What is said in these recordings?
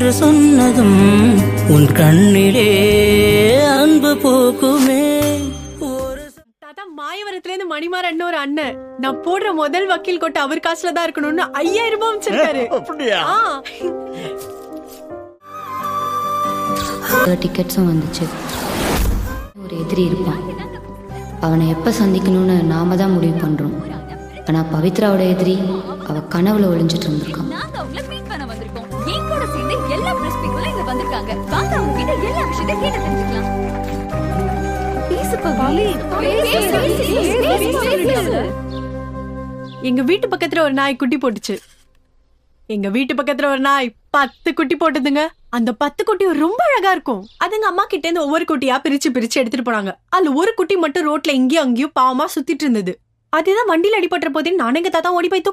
என்று சொன்னதும் உன் கண்ணிலே அன்பு போக்குமே. மாயவரத்துல இருந்து மணிமாறன் ஒரு அண்ணன் நான் போடுற முதல் வக்கீல் கோட்டை அவர் காசுல தான் இருக்கணும்னு 5000 ரூபாய் வச்சிருக்காரு. டிக்கெட்ஸும் வந்துச்சு. ஒரு எதிரி இருப்பான், அவனை எப்ப சந்திக்கணும்னு நாம தான் முடிவு பண்றோம். ஆனா பவித்ராவோட எதிரி அவ கனவுல ஒளிஞ்சிட்டு இருந்திருக்கான். எங்க வீட்டு பக்கத்துல ஒரு நாய் குட்டி போட்டுச்சு. எங்க வீட்டு பக்கத்துல ஒரு நாய் 10 குட்டி போட்டதுங்க. அந்த 10 குட்டி ரொம்ப அழகா இருக்கும். அதுங்க அம்மா கிட்ட இருந்து ஒவ்வொரு குட்டியா பிரிச்சு பிரிச்சு எடுத்துட்டு போனாங்க. அதுல ஒரு குட்டி மட்டும் ரோட்ல இங்கேயும் அங்கேயும் பாவமா சுத்திட்டு இருந்தது. அதுதான் வண்டியில அடிபட்டுற போதே நானும் எங்க தாத்தா ஓடி போய்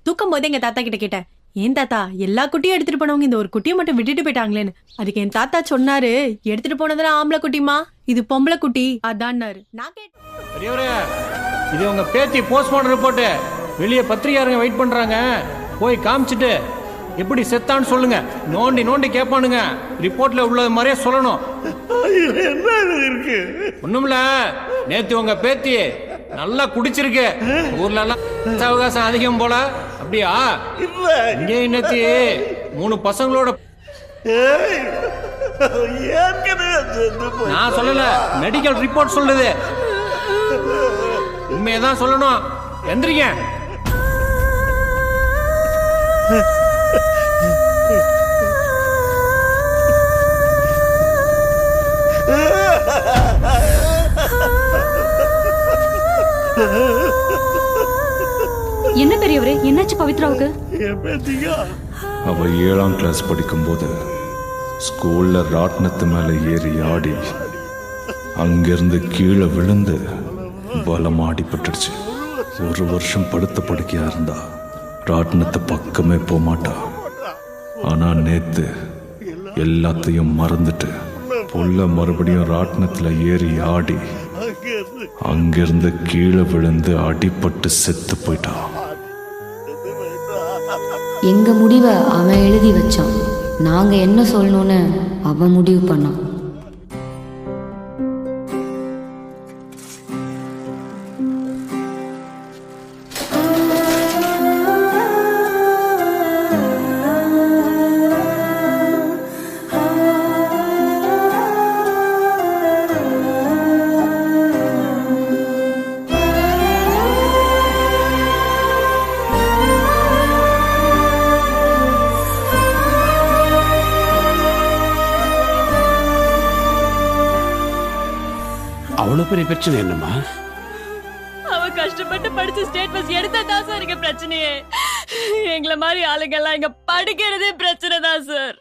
தூக்கும் போது எங்க தாத்தா கிட்ட கேட்டேன், ஏன் தாத்தா எல்லா குட்டியும் எடுத்துட்டு போனவங்க இந்த ஒரு குட்டியை மட்டும் விட்டுட்டு போயிட்டாங்களேன்னு. அதுக்கு என் தாத்தா சொன்னாரு, எடுத்துட்டு போனதுல ஆம்பளை குட்டிமா, இது பொம்பளை குட்டி அதான்னாரு. நான் கேட்டேன், இது உங்க பேத்தி போஸ்ட்மார்டம் ரிப்போர்ட். வெளியே பத்திரிகையாளங்க வெயிட் பண்றாங்க, போய் காமிச்சிட்டு எப்படி செத்தான்னு சொல்லுங்க. நோண்டி நோண்டி கேட்பானுங்க, ரிப்போர்ட்ல உள்ளது மாதிரியே சொல்லணும். என்ன இருக்கு? ஒண்ணுமில்ல, நேத்து உங்க பேத்தி நல்லா குடிச்சிருக்கு. ஊர்ல எல்லாம் அவகாசம் அதிகம் போல. அப்படியா? இங்கே நேத்தி 3 பசங்களோட. நான் சொல்லல, மெடிக்கல் ரிப்போர்ட் சொல்லுது. உண்மையதான் சொல்லணும். எந்திரிங்க. என்ன பெரியவரே, என்னாச்சு பவித்ராவுக்கு? அவ 7ஆம் கிளாஸ் படிக்கும்போது ஸ்கூல்ல ராட்னத்து மேல ஏறி ஆடி அங்கிருந்து கீழே விழுந்து பலமா அடிபட்டுடுச்சு. 1 வருஷம் படுத்த படுக்கையா இருந்தா, ராட்னத்து பக்கமே போமாட்டா. ஆனா நேத்து எல்லாத்தையும் மறந்துட்டு புள்ள மறுபடியும் ராட்னத்துல ஏறி ஆடி அங்கிருந்து கீழே விழுந்து அடிபட்டு செத்து போயிட்டா. எங்க முடிவை அவன் எழுதி வச்சான், நாங்க என்ன சொல்லணும்னு அவன் முடிவு பண்ணான். அவ்வளவு பெரிய பிரச்சனை என்னம்மா? அவ கஷ்டப்பட்டு படிச்சு ஸ்டேட் பஸ் எடுத்தா தான் சார் இங்க பிரச்சனையே. எங்களை மாதிரி ஆளுங்க எல்லாம் இங்க படிக்கிறதே பிரச்சனை தான் சார்.